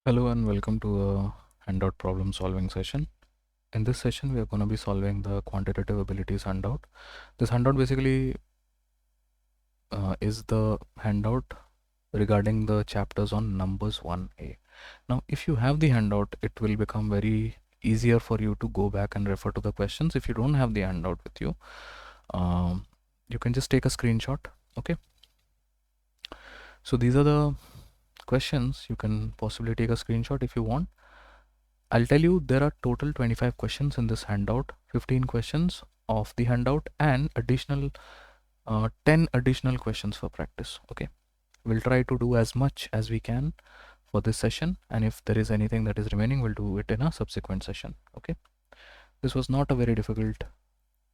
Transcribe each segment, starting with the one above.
Hello and welcome to a handout problem solving session. In this session, we are going to be solving the quantitative abilities handout. This handout basically is the handout regarding the chapters on numbers 1A. Now, if you have the handout, it will become very easier for you to go back and refer to the questions. If you don't have the handout with you, you can just take a screenshot. Okay. So these are the questions. You can possibly take a screenshot if you want. I'll tell you there are total 25 questions in this handout, 15 questions of the handout and additional 10 additional questions for practice. Okay, we'll try to do as much as we can for this session, and if there is anything that is remaining, we'll do it in a subsequent session. Okay, this was not a very difficult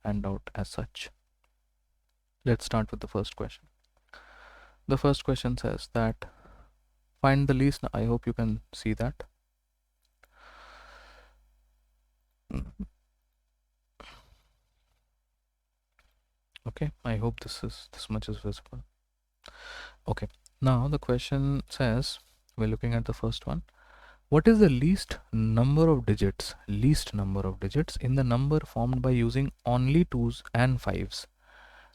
handout as such. Let's start with the first question. The first question says that find the least. I hope you can see that. Okay, I hope this much is visible. Okay, now the question says, we're looking at the first one. What is the least number of digits in the number formed by using only 2s and 5s?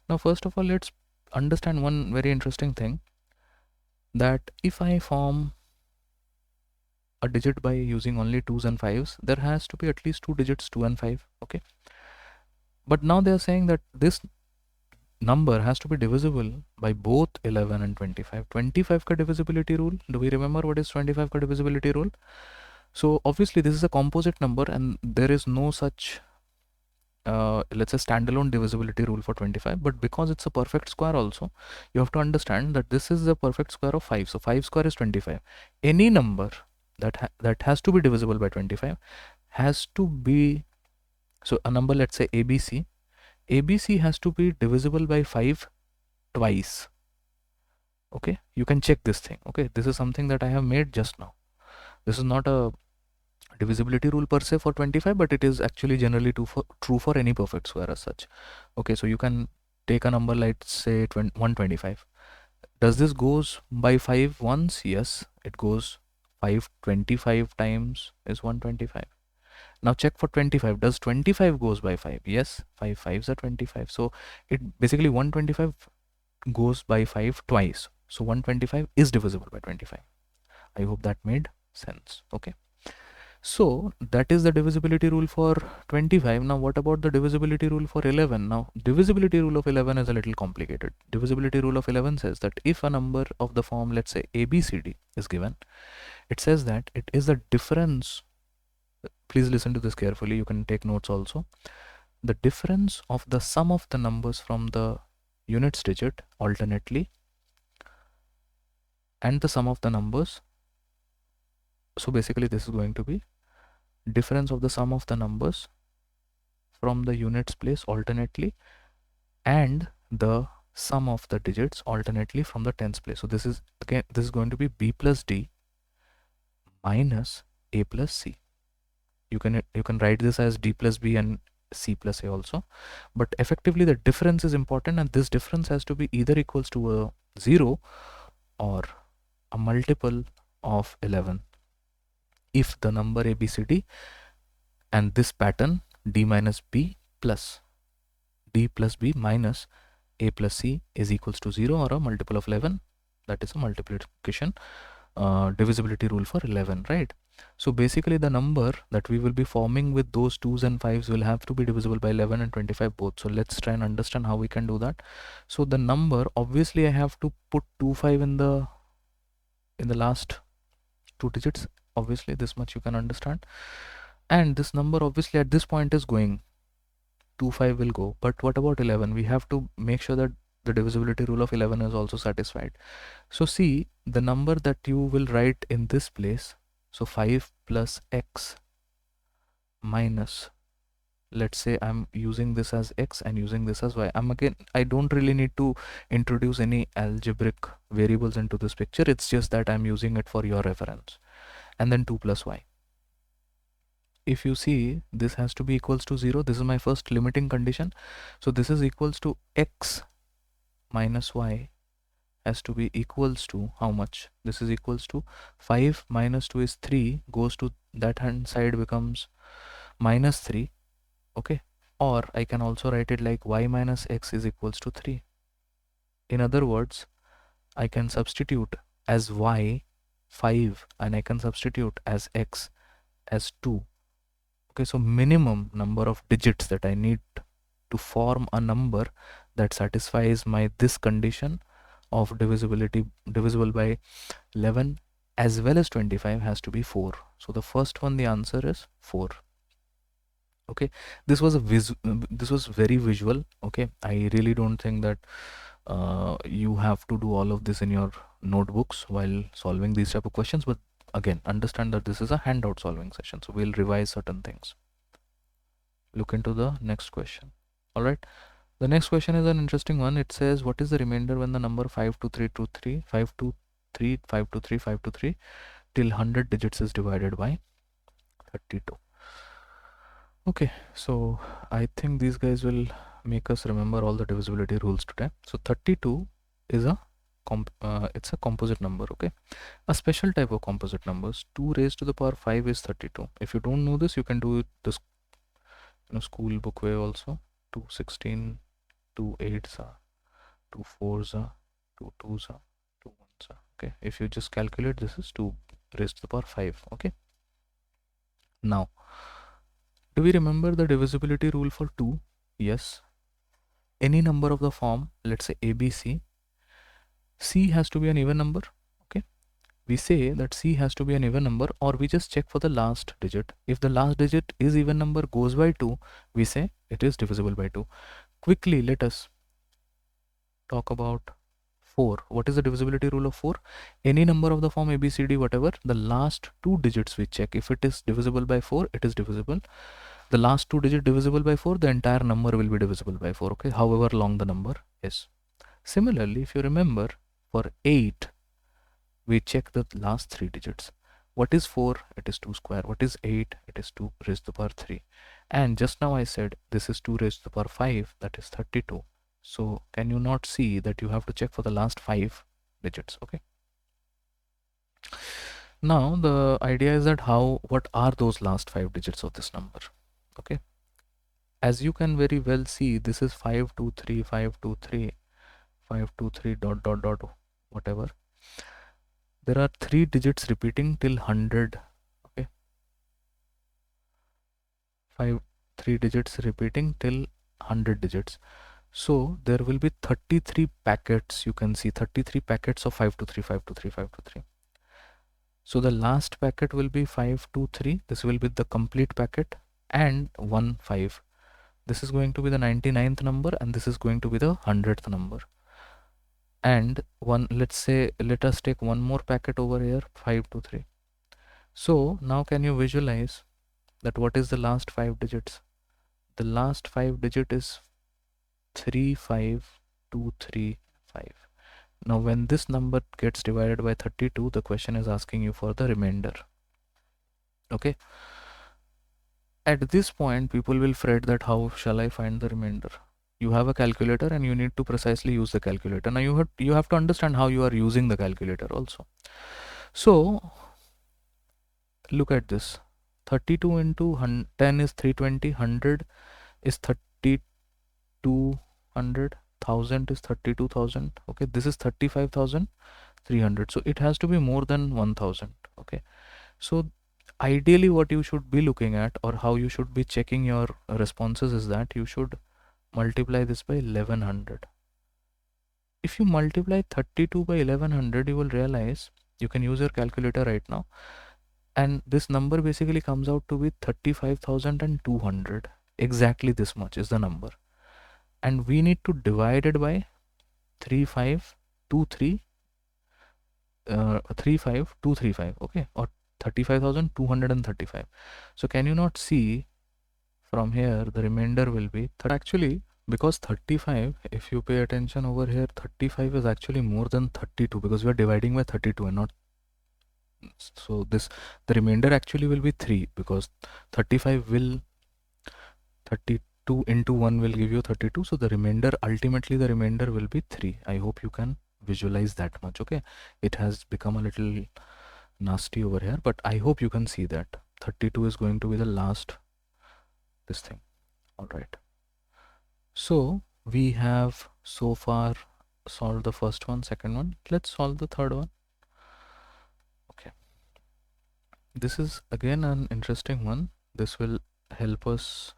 Now, first of all, let's understand one very interesting thing, that if I form a digit by using only 2s and 5s, there has to be at least 2 digits, 2 and 5. Okay, but now they are saying that this number has to be divisible by both 11 and 25. 25 ka divisibility rule, do we remember what is 25 ka divisibility rule? So obviously this is a composite number and there is no such let's say standalone divisibility rule for 25, but because it's a perfect square also, you have to understand that this is the perfect square of 5. So 5 square is 25. Any number that has to be divisible by 25 has to be, so a number, let's say ABC has to be divisible by 5 twice. Okay, you can check this thing. Okay, this is something that I have made just now. This is not a divisibility rule per se for 25, but it is actually generally true for any perfect square as such. Okay, so you can take a number like say 125. Does this goes by 5 once? Yes, it goes 525 times is 125. Now check for 25. Does 25 goes by 5? Yes, 5 5s are 25. So it basically 125 goes by 5 twice. So 125 is divisible by 25. I hope that made sense. Okay. So that is the divisibility rule for 25. Now what about the divisibility rule for 11? Now divisibility rule of 11 is a little complicated. Divisibility rule of 11 says that if a number of the form, let's say ABCD is given, it says that it is the difference. Please listen to this carefully. You can take notes also. The difference of the sum of the numbers from the units digit alternately and the sum of the numbers. So basically this is going to be difference of the sum of the numbers from the units place alternately and the sum of the digits alternately from the tens place. So this is again, this is going to be B plus D minus A plus C. You can write this as D plus B and C plus A also, but effectively the difference is important, and this difference has to be either equals to a 0 or a multiple of 11 if the number ABCD and this pattern D minus B plus D plus B minus A plus C is equals to 0 or a multiple of 11. That is a multiplication divisibility rule for 11, right? So basically the number that we will be forming with those 2s and 5s will have to be divisible by 11 and 25 both. So let's try and understand how we can do that. So the number, obviously I have to put 25 in the last 2 digits. Obviously this much you can understand, and this number obviously at this point is going 25 will go, but what about 11? We have to make sure that the divisibility rule of 11 is also satisfied. So see the number that you will write in this place, so 5 plus x minus, let's say I'm using this as x and using this as y. I don't really need to introduce any algebraic variables into this picture, it's just that I'm using it for your reference. And then 2 plus y. If you see, this has to be equals to 0. This is my first limiting condition. So this is equals to x minus y, has to be equals to how much? This is equals to 5 minus 2 is 3, goes to that hand side becomes minus 3. Okay, or I can also write it like y minus x is equals to 3. In other words, I can substitute as y 5 and I can substitute as x as 2. Okay, so minimum number of digits that I need to form a number that satisfies my this condition of divisibility divisible by 11 as well as 25 has to be 4. So the first one, the answer is 4. Okay, this was this was very visual. Okay, I really don't think that you have to do all of this in your notebooks while solving these type of questions, but again, understand that this is a handout solving session, so we'll revise certain things. Look into the next question. All right, the next question is an interesting one. It says, what is the remainder when the number 52323 523 523 523 till 100 digits is divided by 32? Okay, so I think these guys will make us remember all the divisibility rules today. So 32 is a it's a composite number. Okay, a special type of composite numbers. 2 raised to the power 5 is 32. If you don't know this, you can do it this school book way also. 2 16, 2 8s are 2 4s are 2 2s are 2 1s are. Okay, if you just calculate, this is 2 raised to the power 5. Okay, now do we remember the divisibility rule for 2? Yes. Any number of the form, let's say ABC, C has to be an even number. Okay, we say that C has to be an even number, or we just check for the last digit. If the last digit is even number, goes by 2, we say it is divisible by 2. Quickly, let us talk about 4. What is the divisibility rule of 4? Any number of the form ABCD, whatever, the last 2 digits we check. If it is divisible by 4, it is divisible. The last 2 digits divisible by 4, the entire number will be divisible by 4. Okay, however long the number is. Similarly, if you remember, for 8, we check the last 3 digits. What is 4? It is 2 square. What is 8? It is 2 raised to the power 3. And just now I said this is 2 raised to the power 5, that is 32. So can you not see that you have to check for the last 5 digits? Okay. Now the idea is that what are those last 5 digits of this number? Okay. As you can very well see, this is 523 523 523 dot dot dot whatever. There are 3 digits repeating till 100. Okay, 3 digits repeating till 100 digits. So there will be 33 packets. You can see 33 packets of 523 523 523. So the last packet will be 523. This will be the complete packet, and 1 5. This is going to be the 99th number, and this is going to be the 100th number. And let us take one more packet over here, 523. So now can you visualize that what is the last 5 digits? The last 5 digit is 35235. Now when this number gets divided by 32, the question is asking you for the remainder. Okay, at this point people will fret that how shall I find the remainder. You have a calculator and you need to precisely use the calculator. Now you have to understand how you are using the calculator also. So look at this. 32 into 10 is 320, 100 is 3200, 1000 is 32,000. Okay, this is 35,300. So it has to be more than 1000. Okay, so ideally what you should be looking at, or how you should be checking your responses, is that you should multiply this by 1100. If you multiply 32 by 1100, you will realize, you can use your calculator right now, and this number basically comes out to be 35,200. Exactly this much is the number, and we need to divide it by 35235, okay, or 35,235. So can you not see from here the remainder will be actually, because 35, if you pay attention over here, 35 is actually more than 32, because we are dividing by 32 and not, so the remainder actually will be 3, because 32 into 1 will give you 32. So the remainder, ultimately the remainder will be 3. I hope you can visualize that much. Okay, it has become a little nasty over here, but I hope you can see that 32 is going to be the last this thing. All right, so we have so far solved the first one, second one. Let's solve the third one. Okay, this is again an interesting one. This will help us,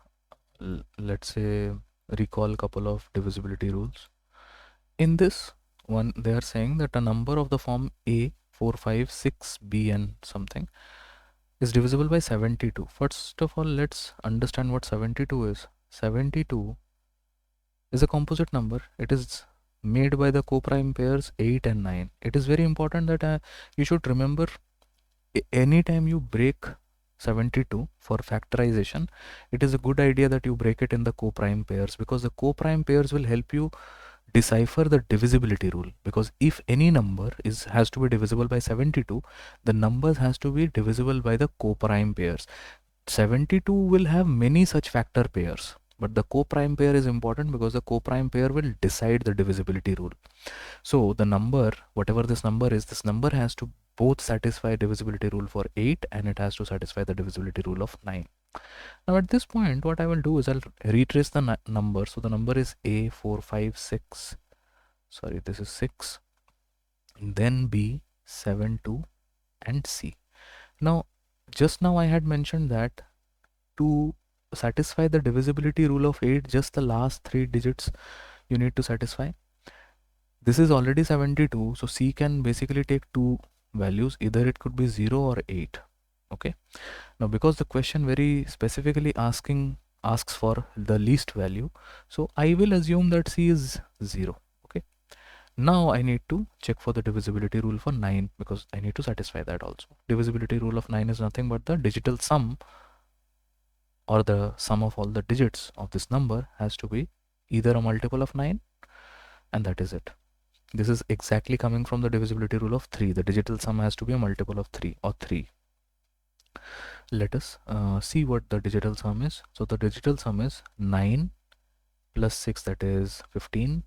let's say, recall a couple of divisibility rules. In this one, they are saying that a number of the form a 4 5 6 b and something is divisible by 72. First of all, let's understand what 72 is. 72 is a composite number. It is made by the co-prime pairs 8 and 9. It is very important that you should remember, anytime you break 72 for factorization, it is a good idea that you break it in the co-prime pairs, because the co-prime pairs will help you decipher the divisibility rule. Because if any number has to be divisible by 72, the numbers has to be divisible by the co-prime pairs. 72 will have many such factor pairs, but the co-prime pair is important because the co-prime pair will decide the divisibility rule. So the number, whatever this number is, this number has to both satisfy divisibility rule for 8 and it has to satisfy the divisibility rule of 9. Now at this point, what I will do is I'll retrace the number. So the number is A 4 5 6. Sorry, this is 6. Then B 7 2 and C. Now just now I had mentioned that to satisfy the divisibility rule of 8, just the last 3 digits you need to satisfy. This is already 72, so C can basically take two values. Either it could be 0 or 8. Okay. Now because the question very specifically asks for the least value, so I will assume that C is 0. Okay. Now I need to check for the divisibility rule for 9, because I need to satisfy that also. Divisibility rule of 9 is nothing but the digital sum, or the sum of all the digits of this number has to be either a multiple of 9, and that is it. This is exactly coming from the divisibility rule of 3. The digital sum has to be a multiple of 3 or 3. Let us see what the digital sum is. So the digital sum is 9 plus 6, that is 15.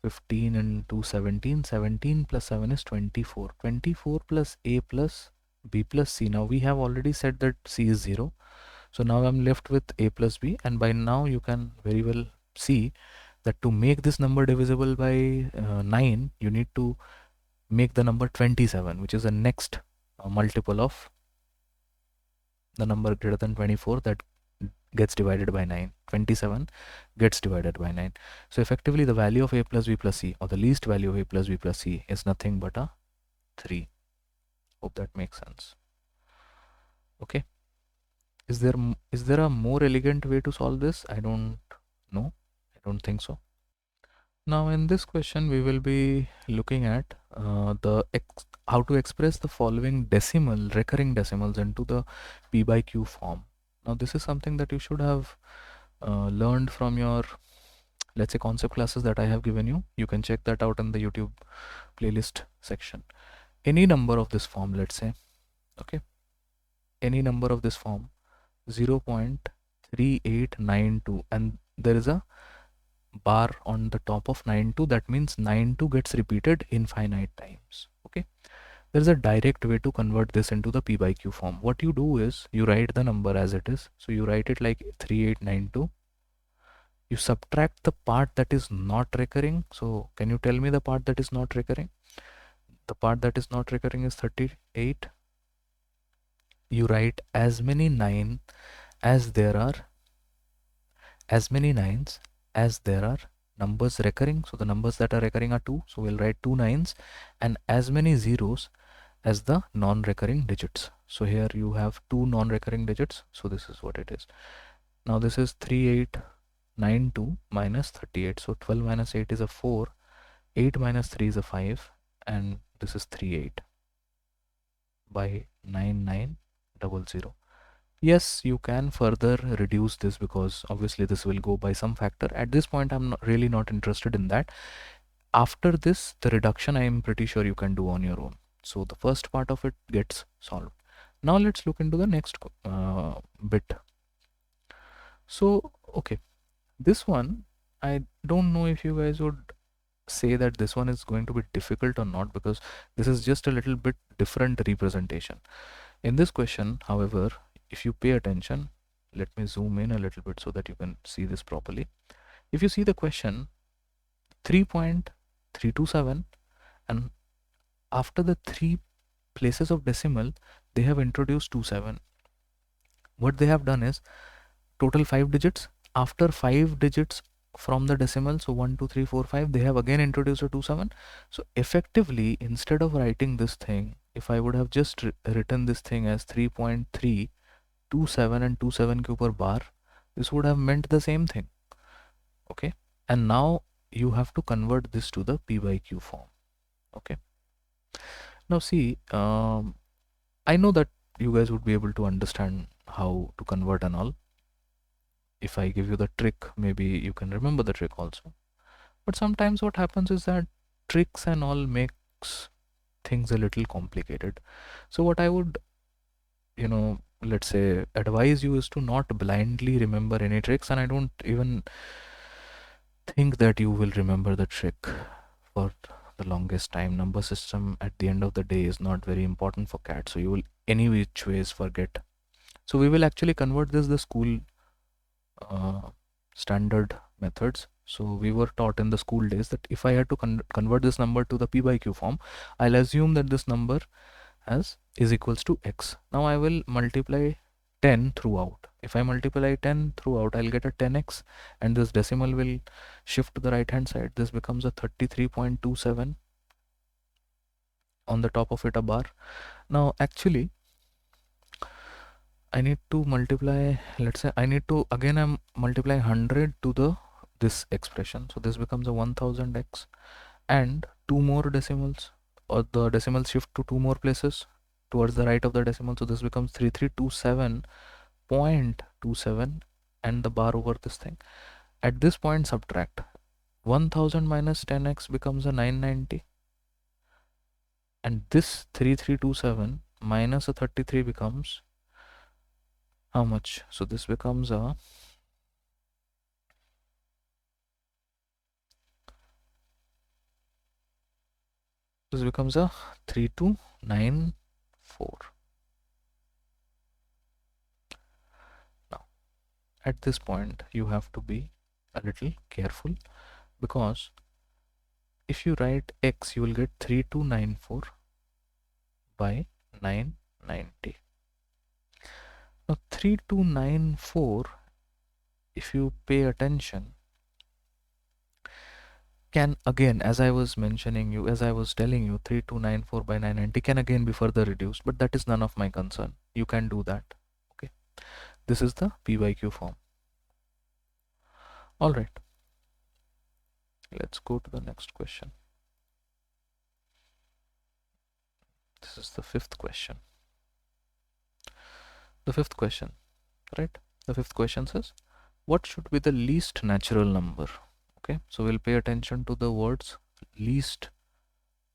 15 into 17. 17 plus 7 is 24. 24 plus A plus B plus C. Now we have already said that C is 0. So now I'm left with A plus B, and by now you can very well see that to make this number divisible by 9, you need to make the number 27, which is the next multiple of the number greater than 24 that gets divided by 9. 27 gets divided by 9. So effectively the value of A plus B plus C, or the least value of A plus B plus C, is nothing but a 3. Hope that makes sense. Okay. Is there a more elegant way to solve this? I don't know. I don't think so. Now in this question we will be looking at how to express the following recurring decimals into the P by Q form. Now this is something that you should have learned from your, let's say, concept classes that I have given you. You can check that out in the YouTube playlist section. Any number of this form, let's say, okay, any number of this form 0.3892, and there is a bar on the top of 92. That means 92 gets repeated infinite times. Okay, there is a direct way to convert this into the P by Q form. What you do is you write the number as it is. So you write it like 3892. You subtract the part that is not recurring. So can you tell me the part that is not recurring? The part that is not recurring is 38. You write as many 9 as there are, as many 9s as there are numbers recurring. So the numbers that are recurring are 2. So we'll write 2 9s, and as many zeros as the non-recurring digits. So here you have 2 non-recurring digits. So this is what it is. Now this is 3892 minus 38. So 12 minus 8 is a 4. 8 minus 3 is a 5. And this is 38 by 9900. Yes, you can further reduce this, because obviously this will go by some factor. At this point, I'm really not interested in that. After this, the reduction I am pretty sure you can do on your own. So the first part of it gets solved. Now let's look into the next bit. So, okay, this one, I don't know if you guys would say that this one is going to be difficult or not, because this is just a little bit different representation. In this question, however, if you pay attention, let me zoom in a little bit so that you can see this properly. If you see the question, 3.327, and after the 3 places of decimal, they have introduced 27. What they have done is total 5 digits. After 5 digits from the decimal, so 1 2 3 4 5, they have again introduced a 27. So effectively, instead of writing this thing, if I would have just written this thing as 3.327 and 27 q per bar, this would have meant the same thing. Okay, and now you have to convert this to the p by q form. Okay, now see, I know that you guys would be able to understand how to convert and all. If I give you the trick, maybe you can remember the trick also. But sometimes what happens is that tricks and all makes things a little complicated. So what I would, let's say, advise you is to not blindly remember any tricks, and I don't even think that you will remember the trick for the longest time. Number system at the end of the day is not very important for CAT, so you will any which ways forget. So we will actually convert this the school standard methods. So we were taught in the school days that if I had to convert this number to the p by q form, I'll assume that this number is equals to x. Now I will multiply 10 throughout. If I multiply 10 throughout, I'll get a 10x, and this decimal will shift to the right hand side. This becomes a 33.27. On the top of it a bar. Now actually I need to multiply, let's say I need to again multiply 100 to the this expression. So this becomes a 1000x, and 2 more decimals, or the decimals shift to 2 more places towards the right of the decimal. So this becomes 3327.27, and the bar over this thing. At this point, subtract 1000 minus 10x becomes a 990, and this 3327 minus a 33 becomes how much? So this becomes a this becomes a 3294. Now at this point you have to be a little careful, because if you write x, you will get 3294 by 990. Now 3294, if you pay attention, can again, as I was telling you, 3294 by 990 can again be further reduced, but that is none of my concern. You can do that. Okay, this is the p by q form. All right, let's go to the next question. This is the fifth question. The fifth question, right? The fifth question says, what should be the least natural number? Okay, so we'll pay attention to the words least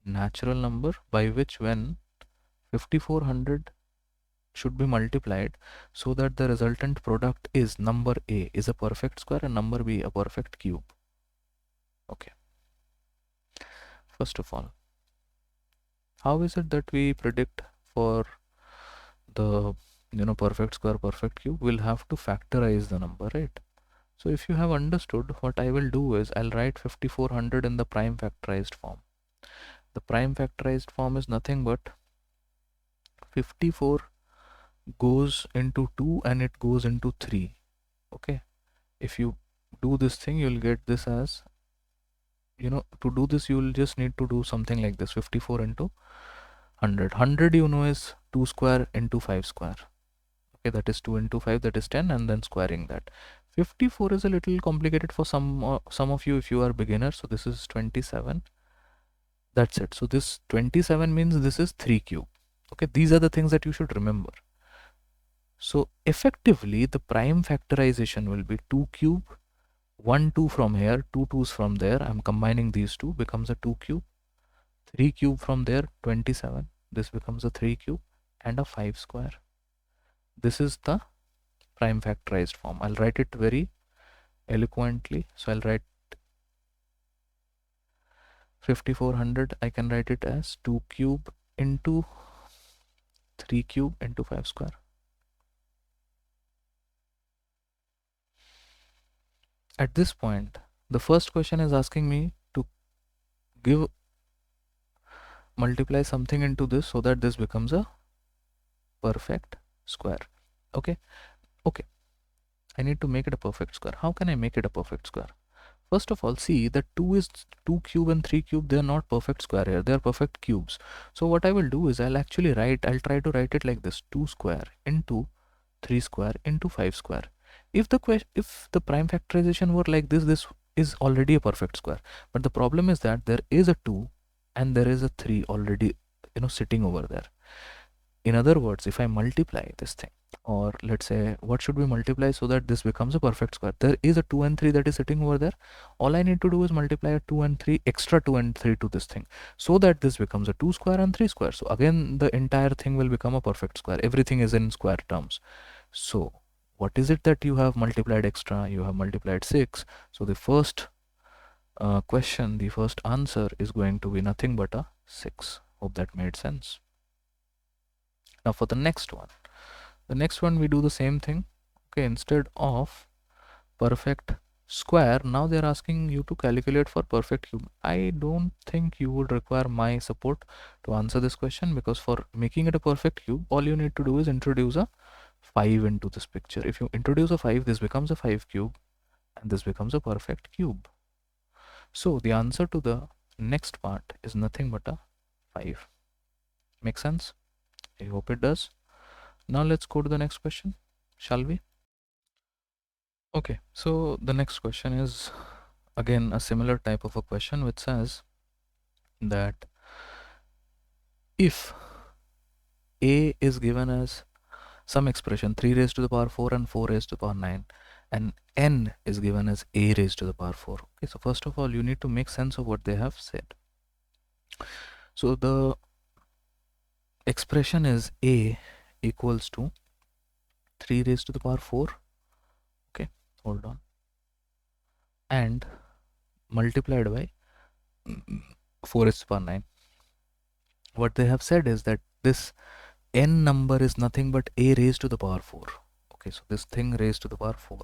natural number, by which when 5400 should be multiplied so that the resultant product is number A is a perfect square and number B a perfect cube. Okay, first of all, how is it that we predict for the perfect square, perfect cube? We'll have to factorize the number, right? So if you have understood, what I will do is I'll write 5400 in the prime factorized form. The prime factorized form is nothing but 54 goes into 2 and it goes into 3. Okay, if you do this thing, you'll get this as, to do this you'll just need to do something like this: 54 into 100 is 2 square into 5 square. Okay, that is 2 into 5, that is 10, and then squaring that. 54 is a little complicated for some of you if you are beginners. So this is 27. That's it. So this 27 means this is 3 cube. Okay, these are the things that you should remember. So effectively the prime factorization will be 2 cube, 1 2 from here, 2 2's from there. I'm combining these two, becomes a 2 cube, 3 cube from there, 27. This becomes a 3 cube, and a 5 square. This is the prime factorized form. I'll write it very eloquently. So I'll write 5400, I can write it as 2 cube into 3 cube into 5 square. At this point, the first question is asking me to give multiply something into this so that this becomes a perfect square. Okay. I need to make it a perfect square. How can I make it a perfect square? First of all, see that 2 cube and 3 cube, they are not perfect square here, they are perfect cubes. So what I will do is I'll try to write it like this: 2 square into 3 square into 5 square. If the prime factorization were like this is already a perfect square. But the problem is that there is a 2 and there is a 3 already, sitting over there. In other words, if I multiply this thing, or let's say, what should we multiply so that this becomes a perfect square? There is a 2 and 3 that is sitting over there. All I need to do is multiply a 2 and 3, extra 2 and 3 to this thing, so that this becomes a 2 square and 3 square. So again, the entire thing will become a perfect square. Everything is in square terms. So what is it that you have multiplied extra? You have multiplied 6. So the first question, the first answer is going to be nothing but a 6. Hope that made sense. Now for the next one we do the same thing. Okay, instead of perfect square, now they're asking you to calculate for perfect cube. I don't think you would require my support to answer this question, because for making it a perfect cube, all you need to do is introduce a 5 into this picture. If you introduce a 5, this becomes a 5 cube and this becomes a perfect cube. So the answer to the next part is nothing but a 5. Make sense? I hope it does. Now let's go to the next question, shall we? Okay, so the next question is again a similar type of a question, which says that if a is given as some expression 3 raised to the power 4 and 4 raised to the power 9, and n is given as a raised to the power 4. Okay, so first of all, you need to make sense of what they have said. So the expression is a equals to 3 raised to the power 4, okay, hold on, and multiplied by 4 raised to the power 9. What they have said is that this n number is nothing but a raised to the power 4. Okay, so this thing raised to the power 4.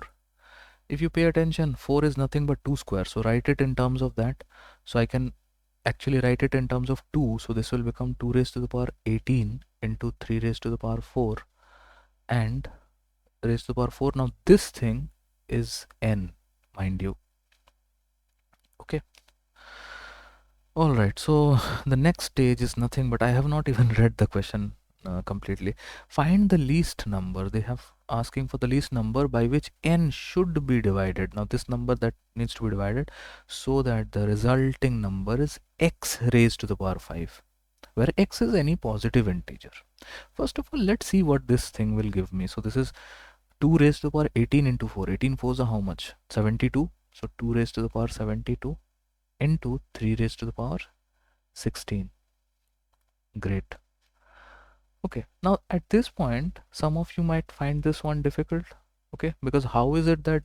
If you pay attention, 4 is nothing but 2 square, so write it in terms of that. So I can actually write it in terms of 2, so this will become 2 raised to the power 18 into 3 raised to the power 4 and raised to the power 4. Now this thing is n, mind you. Okay, all right, so the next stage is nothing but, I have not even read the question completely. Find the least number. They have asking for the least number by which n should be divided. Now this number that needs to be divided so that the resulting number is x raised to the power 5, where x is any positive integer. First of all, let's see what this thing will give me. So this is 2 raised to the power 18 into 4. 18 4s are how much? 72. So 2 raised to the power 72 into 3 raised to the power 16. Great. Okay, now at this point, some of you might find this one difficult. Okay, because how is it that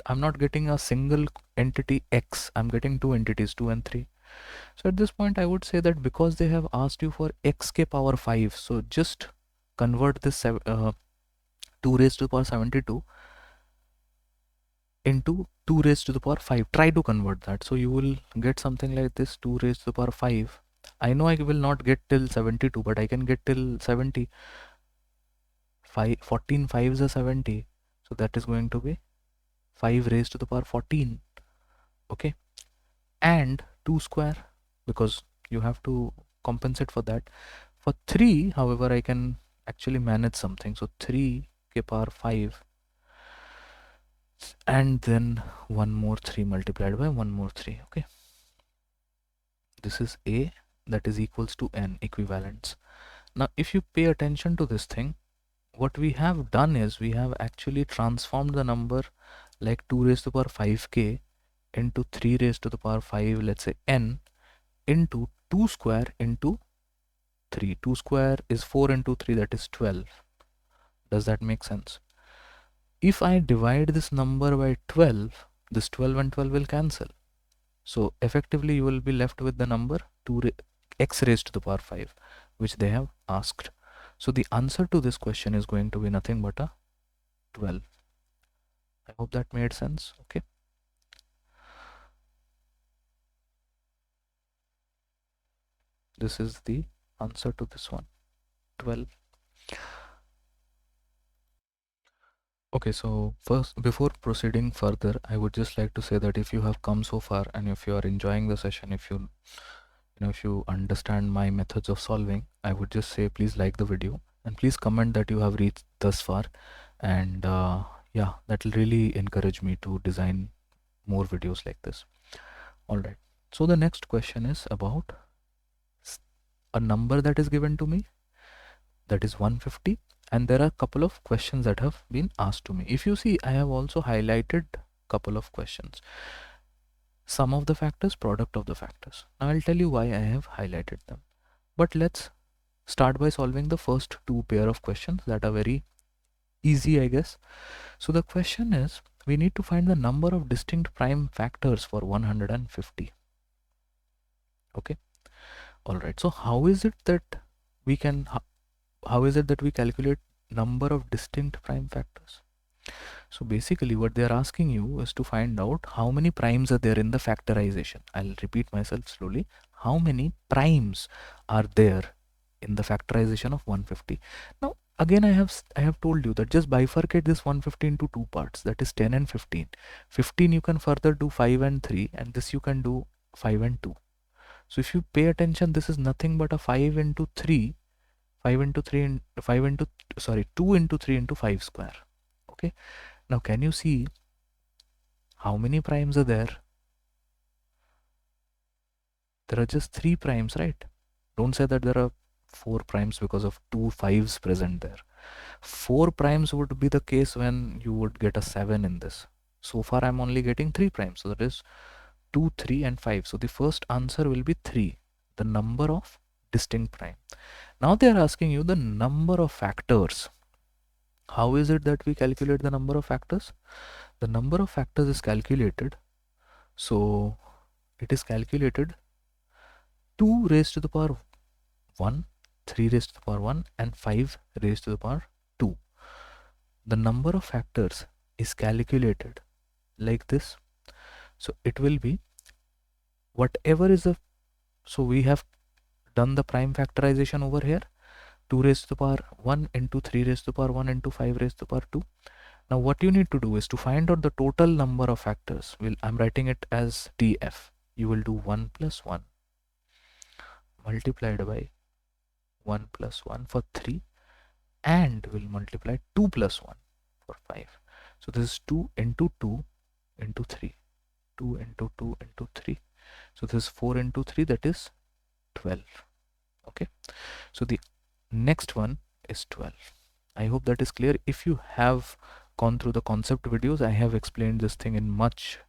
I'm not getting a single entity x, I'm getting two entities, 2 and 3. So at this point, I would say that because they have asked you for x k power 5, so just convert this 2 raised to the power 72 into 2 raised to the power 5. Try to convert that. So you will get something like this: 2 raised to the power 5. I know I will not get till 72, but I can get till 70. 14 5s are 70. So that is going to be 5 raised to the power 14. Okay. And 2 square, because you have to compensate for that. For 3, however, I can actually manage something. So 3 k power 5. And then one more 3 multiplied by one more 3. Okay, this is a, that is equals to n, equivalence. Now if you pay attention to this thing, what we have done is we have actually transformed the number like 2 raised to the power 5k into 3 raised to the power 5, let's say n, into 2 square into 3. 2 square is 4 into 3, that is 12. Does that make sense? If I divide this number by 12, this 12 and 12 will cancel. So effectively you will be left with the number x raised to the power 5, which they have asked. So the answer to this question is going to be nothing but a 12. I hope that made sense. Okay. This is the answer to this one, 12. Okay, so first, before proceeding further, I would just like to say that if you have come so far and if you are enjoying the session, if you understand my methods of solving, I would just say please like the video and please comment that you have reached thus far, and yeah, that will really encourage me to design more videos like this. All right, so the next question is about a number that is given to me, that is 150, and there are a couple of questions that have been asked to me. If you see, I have also highlighted couple of questions: sum of the factors, product of the factors. Now I'll tell you why I have highlighted them, but let's start by solving the first two pair of questions that are very easy, I guess. So the question is, we need to find the number of distinct prime factors for 150. Okay, all right, so how is it that we can how is it that we calculate number of distinct prime factors? So basically what they are asking you is to find out how many primes are there in the factorization. I'll repeat myself slowly. How many primes are there in the factorization of 150? Now again, I have told you that just bifurcate this 150 into two parts, that is 10 and 15. 15 you can further do 5 and 3, and this you can do 5 and 2. So if you pay attention, this is nothing but a 5 into 3, 5 into 3 and 5 into, sorry, 2 into 3 into 5 square. Okay, now can you see how many primes are there? There are just 3 primes, right? Don't say that there are 4 primes because of 2 5s present there. 4 primes would be the case when you would get a 7 in this. So far I'm only getting 3 primes, so that is 2, 3 and 5. So the first answer will be 3, the number of distinct prime. Now they are asking you the number of factors. How is it that we calculate the number of factors? The number of factors is calculated, so it is calculated 2 raised to the power 1, 3 raised to the power 1 and 5 raised to the power 2. The number of factors is calculated like this. So it will be whatever is the, so we have done the prime factorization over here, 2 raised to the power 1 into 3 raised to the power 1 into 5 raised to the power 2. Now what you need to do is to find out the total number of factors. I'm writing it as TF. You will do 1 plus 1 multiplied by 1 plus 1 for 3, and will multiply 2 plus 1 for 5. So this is 2 into 2 into 3. 2 into 2 into 3. So this is 4 into 3, that is 12. Okay. So the next one is 12. I hope that is clear. If you have gone through the concept videos, I have explained this thing in much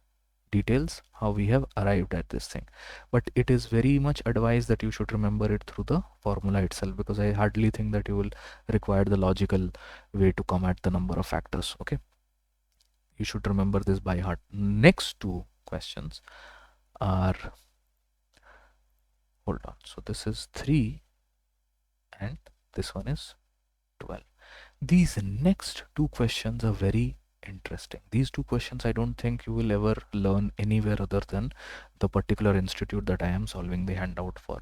details how we have arrived at this thing, but it is very much advised that you should remember it through the formula itself, because I hardly think that you will require the logical way to come at the number of factors. Okay, you should remember this by heart. Next two questions are, hold on, so this is 3 and this one is 12. These next two questions are very interesting. These two questions I don't think you will ever learn anywhere other than the particular institute that I am solving the handout for.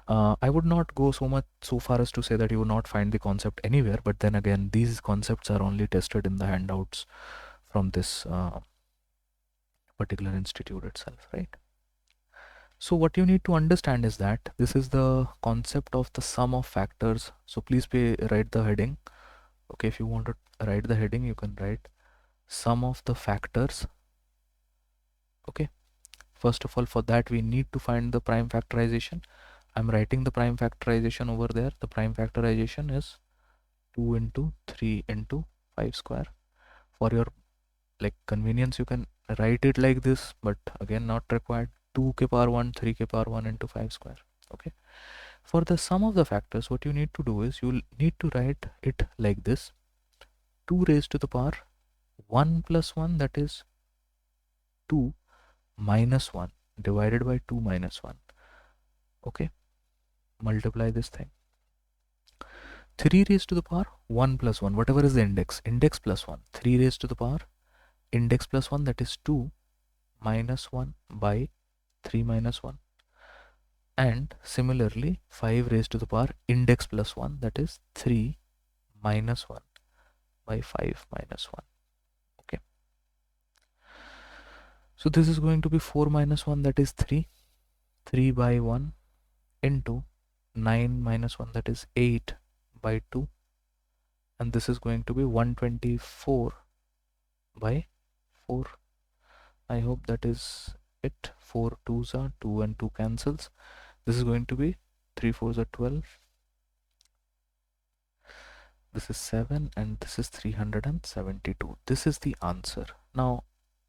I would not go so far as to say that you will not find the concept anywhere, but then again, these concepts are only tested in the handouts from this particular institute itself, right? So what you need to understand is that this is the concept of the sum of factors. So please write the heading. Okay, if you want to write the heading, you can write sum of the factors. Okay, first of all, for that we need to find the prime factorization. I'm writing the prime factorization over there. The prime factorization is 2 into 3 into 5 square. For your convenience, you can write it like this, but again, not required. 2 k power 1, 3 k power 1 into 5 square. Okay, for the sum of the factors, what you need to do is you'll need to write it like this: 2 raised to the power 1 plus 1, that is 2, minus 1, divided by 2 minus 1. Okay, multiply this thing. 3 raised to the power 1 plus 1, whatever is the index plus 1. 3 raised to the power index plus 1, that is 2 minus 1 by 3 minus 1. And similarly 5 raised to the power index plus 1, that is 3 minus 1 by 5 minus 1. Okay, so this is going to be 4 minus 1, that is 3. 3 by 1 into 9 minus 1, that is 8 by 2, and this is going to be 124 by 4. I hope that is it. 4 2s are 2 and 2 cancels. This is going to be 3 4s are 12. This is 7 and this is 372. This is the answer. Now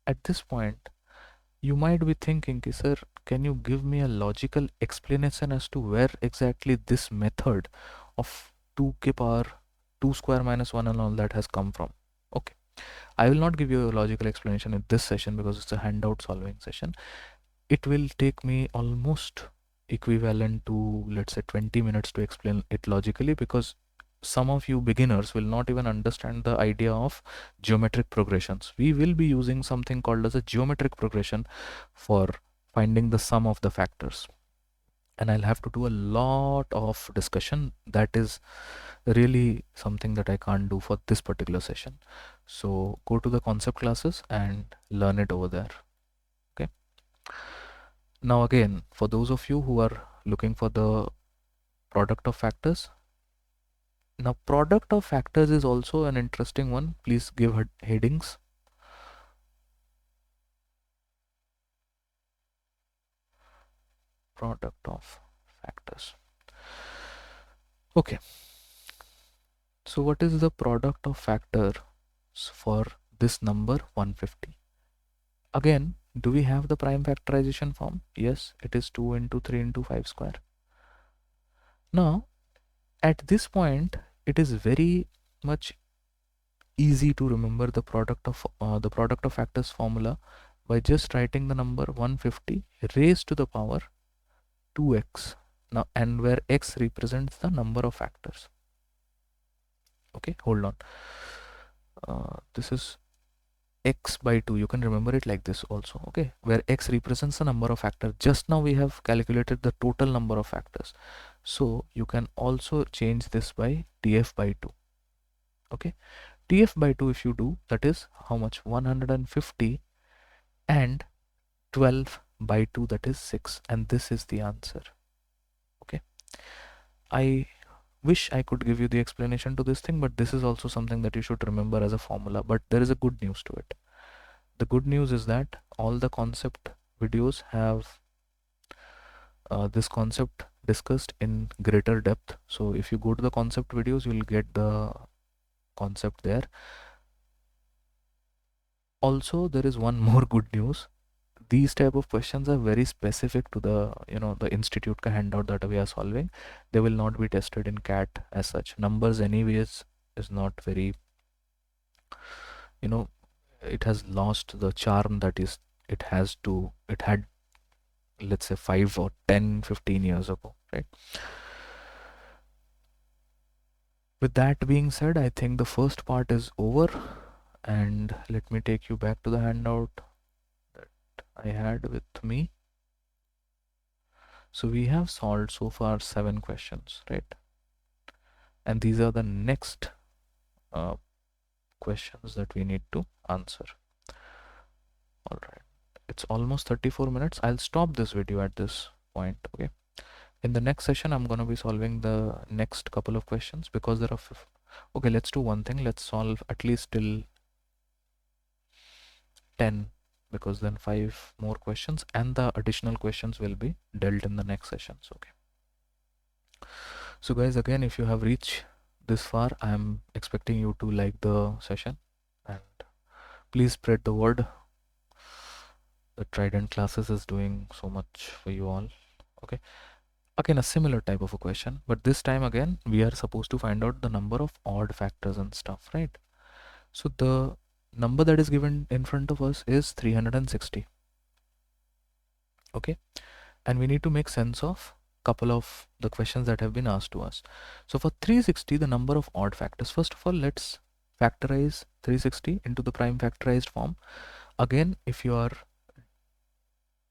at this point you might be thinking, sir, can you give me a logical explanation as to where exactly this method of 2 k power 2 square minus 1 and all that has come from? Okay, I will not give you a logical explanation in this session because it's a handout solving session. It will take me almost equivalent to, let's say, 20 minutes to explain it logically, because some of you beginners will not even understand the idea of geometric progressions. We will be using something called as a geometric progression for finding the sum of the factors, and I'll have to do a lot of discussion. That is really something that I can't do for this particular session. So go to the concept classes and learn it over there. Okay, now again, for those of you who are looking for the product of factors, now product of factors is also an interesting one. Please give headings. Product of factors. Okay, so what is the product of factors for this number 150? Again, do we have the prime factorization form? Yes, it is 2 into 3 into 5 square. Now at this point it is very much easy to remember the product of factors formula by just writing the number 150 raised to the power 2x. Now, and where x represents the number of factors. Okay, hold on. This is x by 2. You can remember it like this also. Okay, where x represents the number of factors. Just now we have calculated the total number of factors, so you can also change this by df by 2. Okay, df by 2, if you do, that is how much? 150 and 12 by 2, that is 6, and this is the answer. Okay, I wish I could give you the explanation to this thing, but this is also something that you should remember as a formula. But there is a good news to it. The good news is that all the concept videos have this concept discussed in greater depth. So if you go to the concept videos, you will get the concept there. Also, there is one more good news. These type of questions are very specific to the the institute ka handout that we are solving. They will not be tested in CAT as such. Numbers anyways is not very, it has lost the charm that is it had, let's say, 5 or 10 15 years ago, right? With that being said, I think the first part is over, and let me take you back to the handout that I had with me. So we have solved so far 7 questions, right? And these are the next questions that we need to answer. All right, it's almost 34 minutes. I'll stop this video at this point. Okay, in the next session I'm going to be solving the next couple of questions, because there are okay, let's do one thing. Let's solve at least till 10, because then 5 more questions and the additional questions will be dealt in the next sessions. Okay, so guys, again, if you have reached this far, I'm expecting you to like the session and please spread the word. The Trident Classes is doing so much for you all. Okay, again, a similar type of a question, but this time again we are supposed to find out the number of odd factors and stuff, right? So the number that is given in front of us is 360. Okay, and we need to make sense of couple of the questions that have been asked to us. So for 360, the number of odd factors, first of all, let's factorize 360 into the prime factorized form. Again, if you are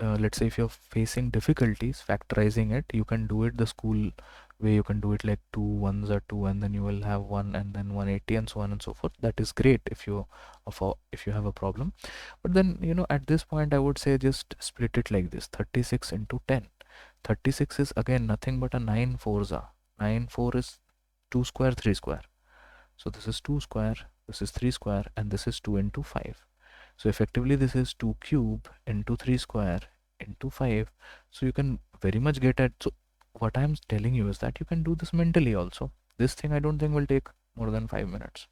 let's say if you're facing difficulties factorizing it, you can do it the school way. You can do it like 2 ones are 2, and then you will have 1 and then 180 and so on and so forth. That is great if you have a problem. But then, at this point I would say just split it like this: 36 into 10. 36 is again nothing but a 9 fours are 9 4 is 2 square 3 square. So this is 2 square, this is 3 square, and this is 2 into 5. So effectively this is 2 cube into 3 square into 5. So you can very much get at, so what I'm telling you is that you can do this mentally also. This thing I don't think will take more than 5 minutes.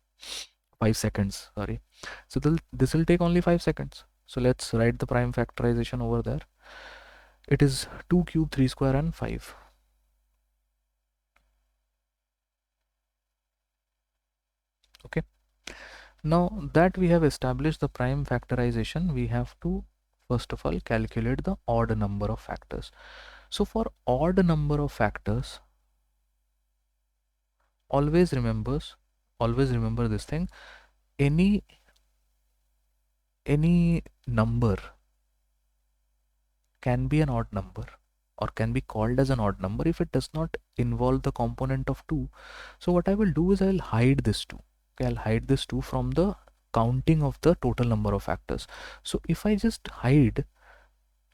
5 seconds, sorry. So this will take only 5 seconds. So let's write the prime factorization over there. It is 2 cube 3 square and 5. Okay. Now that we have established the prime factorization, we have to first of all calculate the odd number of factors. So for odd number of factors, always remember this thing: any number can be an odd number or can be called as an odd number if it does not involve the component of 2. So what I will do is I'll hide this 2. Okay, I'll hide this 2 from the counting of the total number of factors. So if I just hide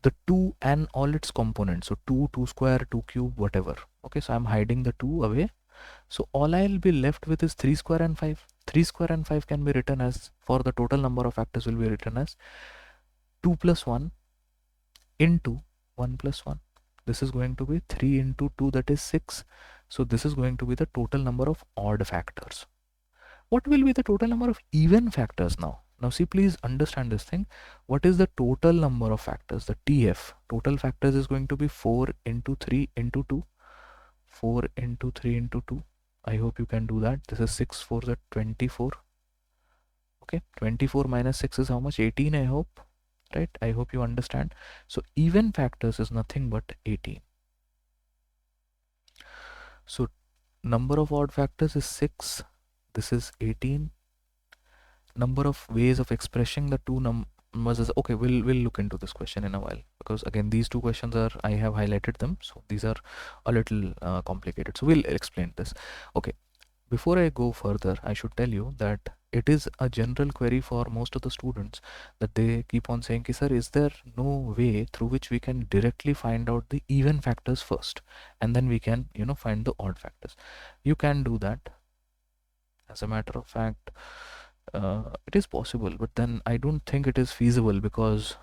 the 2 and all its components, so 2 2 square 2 cube whatever, okay, so I'm hiding the 2 away. So all I'll be left with is 3 square and 5. 3 square and 5 can be written as, for the total number of factors will be written as 2 plus 1 into 1 plus 1. This is going to be 3 into 2, that is 6. So this is going to be the total number of odd factors. What will be the total number of even factors now? Now see, please understand this thing. What is the total number of factors? The TF, total factors, is going to be 4 into 3 into 2. 4 into 3 into 2. I hope you can do that. This is 6 4s are 24. Okay, 24 minus 6 is how much? 18, I hope. Right? I hope you understand. So even factors is nothing but 18. So number of odd factors is 6. This is 18. Number of ways of expressing the two numbers is, okay, we'll look into this question in a while, because again these two questions are, I have highlighted them, so these are a little complicated, so we'll explain this. Okay, before I go further, I should tell you that it is a general query for most of the students that they keep on saying, sir, is there no way through which we can directly find out the even factors first and then we can find the odd factors? You can do that. As a matter of fact, it is possible, but then I don't think it is feasible, because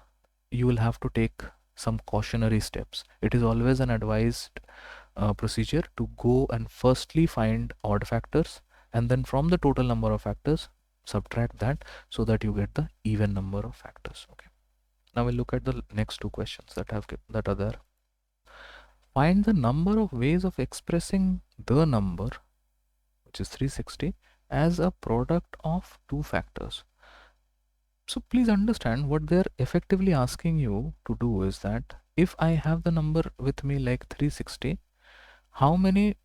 you will have to take some cautionary steps. It is always an advised procedure to go and firstly find odd factors, and then from the total number of factors subtract that, so that you get the even number of factors. Okay, now we'll look at the next two questions that are there. Find the number of ways of expressing the number, which is 360, as a product of two factors. So please understand, what they're effectively asking you to do is that if I have the number with me like 360, how many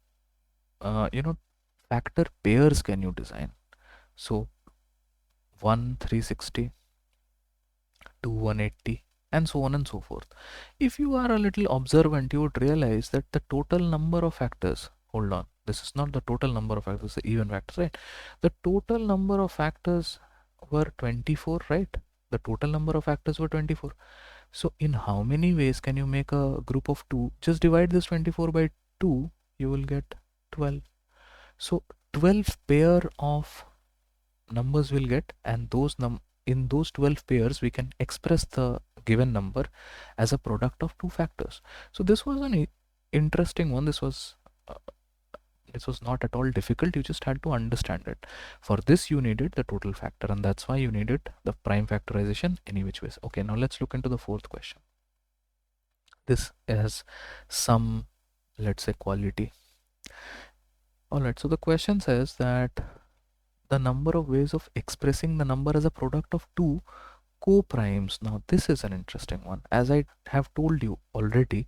factor pairs can you design? So 1 360, 2 180, and so on and so forth. If you are a little observant, you would realize that the total number of factors, hold on, this is not the total number of factors, the even factors, right? The total number of factors were 24, right? The total number of factors were 24. So in how many ways can you make a group of 2? Just divide this 24 by 2, you will get 12. So 12 pair of numbers will get, and in those 12 pairs we can express the given number as a product of two factors. So this was an interesting one. Uh, this was not at all difficult. You just had to understand it. For this you needed the total factor, and that's why you needed the prime factorization any which ways. Okay, now let's look into the fourth question. This has some, let's say, quality. All right, so the question says that the number of ways of expressing the number as a product of two co-primes. Now this is an interesting one. As I have told you already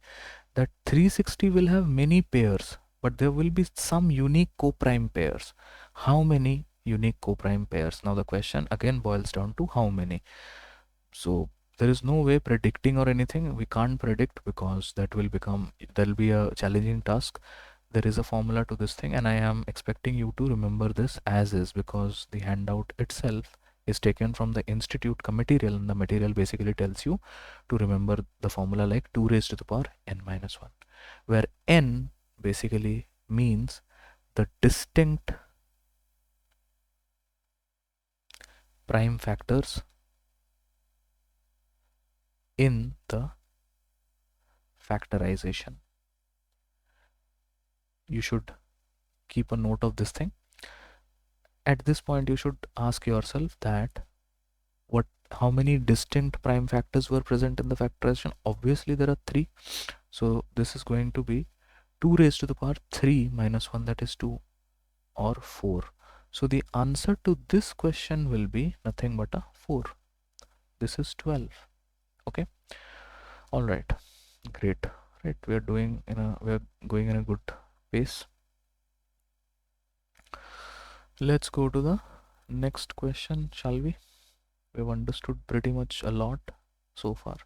that 360 will have many pairs, but there will be some unique co-prime pairs. How many unique co-prime pairs? Now the question again boils down to how many. So there is no way predicting or anything. We can't predict because that will be a challenging task. There is a formula to this thing, and I am expecting you to remember this as is, because the handout itself is taken from the institute material, and the material basically tells you to remember the formula like 2 raised to the power n minus 1, where n basically means the distinct prime factors in the factorization. You should keep a note of this thing. At this point you should ask yourself that how many distinct prime factors were present in the factorization. Obviously there are 3, so this is going to be 2 raised to the power 3 minus 1, that is 2, or 4. So the answer to this question will be nothing but a 4. This is 12. Okay, all right, great. Right, we are going in a good pace. Let's go to the next question, shall we? We've understood pretty much a lot so far.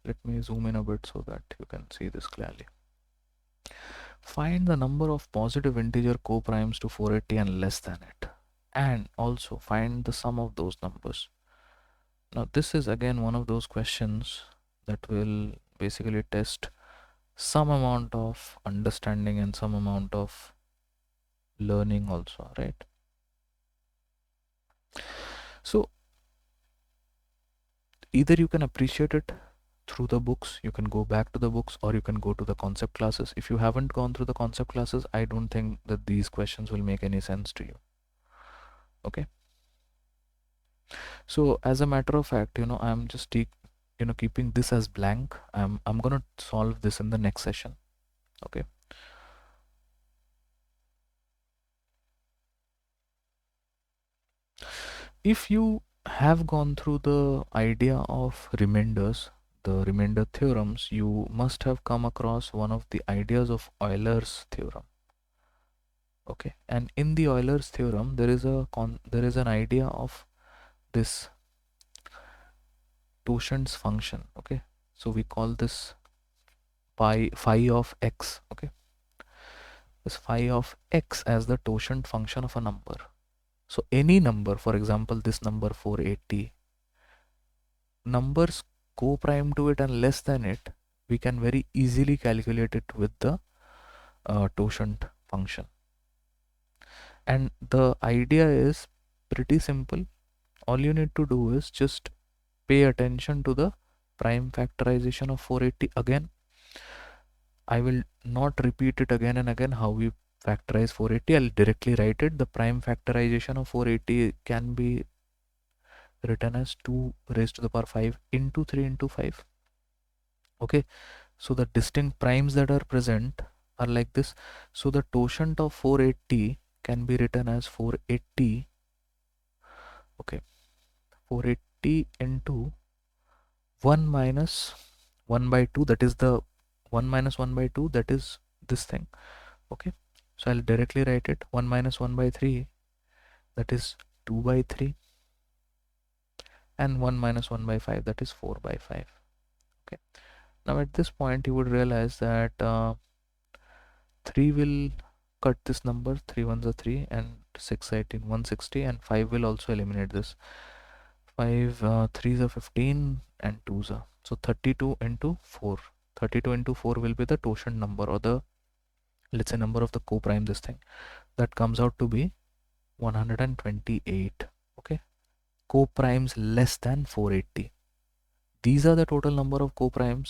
Let me zoom in a bit so that you can see this clearly. Find the number of positive integer co-primes to 480 and less than it, and also find the sum of those numbers. Now this is again one of those questions that will basically test some amount of understanding and some amount of learning also, right? So either you can appreciate it through the books, you can go back to the books, or you can go to the concept classes. If you haven't gone through the concept classes, I don't think that these questions will make any sense to you. Okay, so as a matter of fact, I'm just keeping this as blank. I'm gonna solve this in the next session. Okay, if you have gone through the idea of remainders, the remainder theorems, you must have come across one of the ideas of Euler's theorem. Okay, and in the Euler's theorem there is an idea of this totient function. Okay, so we call this phi of x. Okay, this phi of x as the totient function of a number. So any number, for example this number 480, numbers co-prime to it and less than it, we can very easily calculate it with the totient function. And the idea is pretty simple. All you need to do is just pay attention to the prime factorization of 480. Again, I will not repeat it again and again how we factorize 480. I'll directly write it. The prime factorization of 480 can be written as 2 raised to the power 5 into 3 into 5. Okay, so the distinct primes that are present are like this. So the totient of 480 can be written as 480. Okay, 480 into 1 minus 1 by 2, that is the 1 minus 1 by 2, that is this thing. Okay, so I'll directly write it 1 minus 1 by 3, that is 2 by 3, and 1 minus 1 by 5, that is 4 by 5. Okay, now at this point you would realize that 3 will cut this number, 3 ones are 3, and 6 18 160, and 5 will also eliminate this. 5 3s are 15 and 2s are, so 32 into 4. 32 into 4 will be the totient number, or the, let's say, number of the co-prime, this thing that comes out to be 128. Okay, co-primes less than 480. These are the total number of co-prime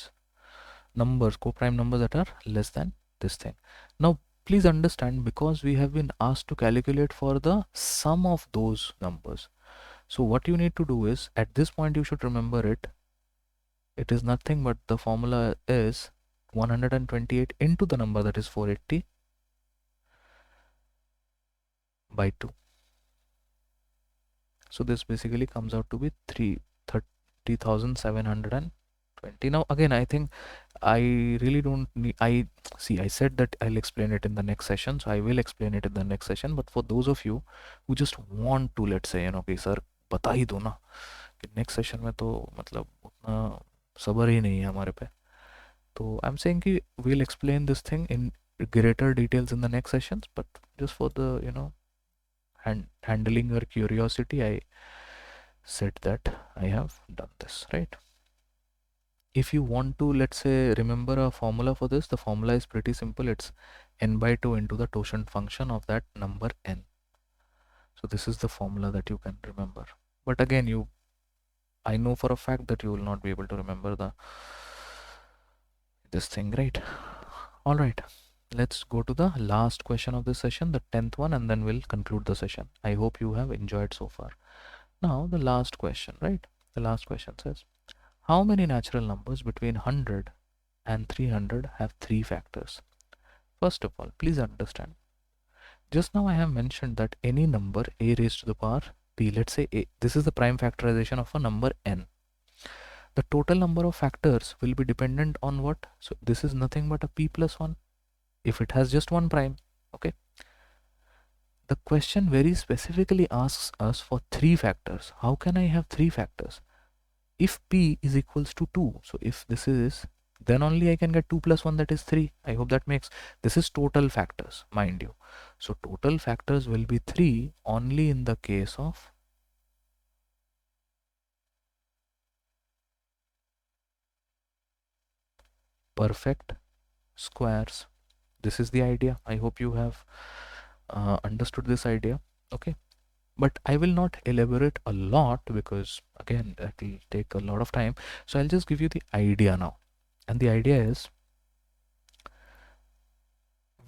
numbers that are less than this thing. Now please understand, because we have been asked to calculate for the sum of those numbers, so what you need to do is, at this point you should remember it. It is nothing but the formula is 128 into the number, that is 480, by 2. So this basically comes out to be 3 20,720. Now again, I think I really don't need, I said that I'll explain it in the next session, so I will explain it in the next session. But for those of you who just want to, let's say, कि sir बता ही दो ना कि next session में, तो मतलब उतना सब्र ही नहीं है हमारे पे, तो I'm saying कि we'll explain this thing in greater details in the next sessions, but just for the handling your curiosity, I said that I have done this, right? If you want to, let's say, remember a formula for this, the formula is pretty simple. It's n by 2 into the totient function of that number n. So this is the formula that you can remember. But again, I know for a fact that you will not be able to remember this thing, right? All right. Let's go to the last question of this session, the 10th one, and then we'll conclude the session. I hope you have enjoyed so far. Now, the last question, right? The last question says, how many natural numbers between 100 and 300 have 3 factors? First of all, please understand, just now I have mentioned that any number a raised to the power p, let's say a, this is the prime factorization of a number n. The total number of factors will be dependent on what? So this is nothing but a p plus 1 if it has just one prime. Okay. The question very specifically asks us for 3 factors. How can I have 3 factors? If p is equals to 2, so if this is, then only I can get 2 plus 1, that is 3. I hope that makes, this is total factors, mind you. So total factors will be 3 only in the case of perfect squares. This is the idea. I hope you have understood this idea. Okay. But I will not elaborate a lot because again that will take a lot of time. So I'll just give you the idea now. And the idea is,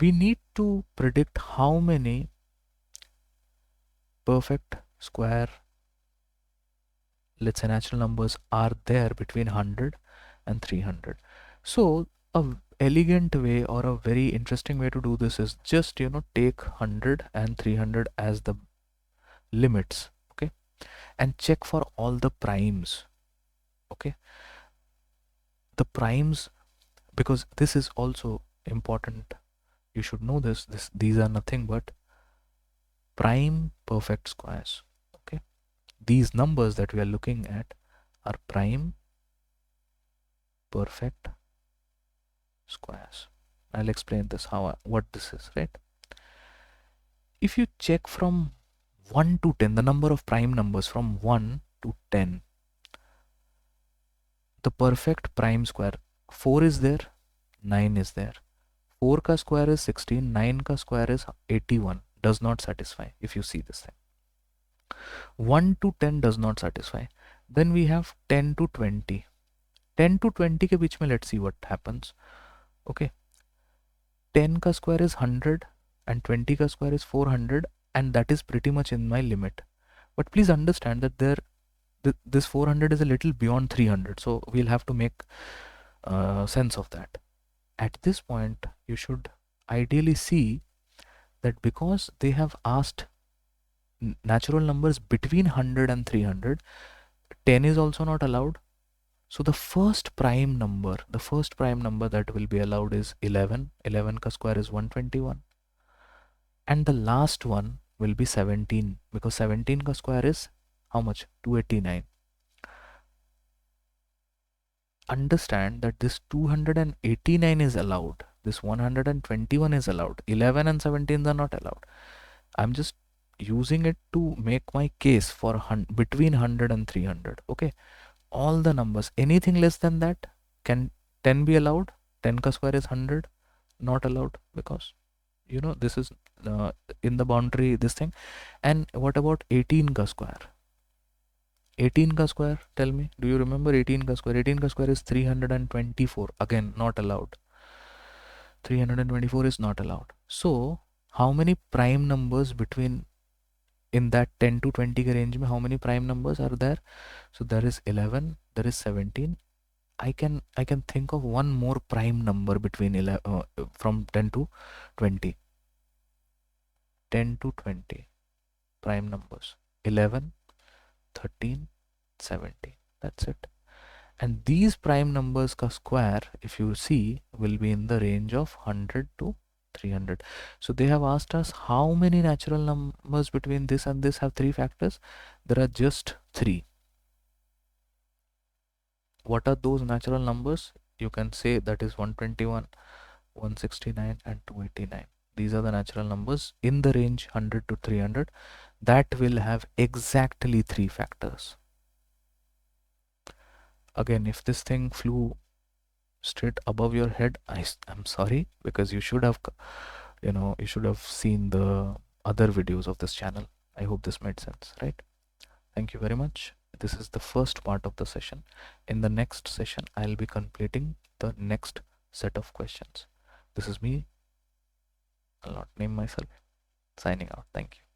we need to predict how many perfect square, let's say, natural numbers are there between 100 and 300. So a elegant way or a very interesting way to do this is just take 100 and 300 as the limits, okay, and check for all the primes. Okay, the primes, because this is also important, you should know these are nothing but prime perfect squares. Okay, these numbers that we are looking at are prime perfect squares. I'll explain this, what this is, right? If you check from 1 to 10, the number of prime numbers from 1 to 10, the perfect prime square, 4 is there, 9 is there. 4 ka square is 16, 9 ka square is 81, does not satisfy. If you see this thing, 1 to 10 does not satisfy. Then we have 10 to 20. 10 to 20 ke beech mein, let's see what happens. Okay, 10 ka square is 100 and 20 ka square is 400, and that is pretty much in my limit. But please understand that this 400 is a little beyond 300, so we'll have to make sense of that. At this point, you should ideally see that because they have asked natural numbers between 100 and 300, 10 is also not allowed. So the first prime number that will be allowed is 11. 11 ka square is 121. And the last one will be 17, because 17 ka square is how much? 289. Understand that this 289 is allowed, this 121 is allowed, 11 and 17 are not allowed. I'm just using it to make my case for between 100 and 300. Okay, all the numbers, anything less than that, can 10 be allowed? 10 ka square is 100, not allowed, because this is in the boundary, this thing. And what about 18 ka square? 18 ka square, tell me, do you remember 18 ka square? 18 ka square is 324, again not allowed. 324 is not allowed. So how many prime numbers between, in that 10 to 20 ke range mein, how many prime numbers are there? So there is 11, there is 17. I can think of one more prime number between 11, from 10 to 20. 10 to 20 prime numbers, 11, 13, 17. That's it. And these prime numbers ka square, if you see, will be in the range of 100 to 300. So they have asked us how many natural numbers between this and this have 3 factors. There are just 3. What are those natural numbers? You can say that is 121, 169 and 289. These are the natural numbers in the range 100 to 300 that will have exactly 3 factors. Again, if this thing flew straight above your head, I'm sorry, because you should have, you should have seen the other videos of this channel. I hope this made sense, right? Thank you very much. This is the first part of the session. In the next session, I'll be completing the next set of questions. This is me. I'll not name myself. Signing out. Thank you.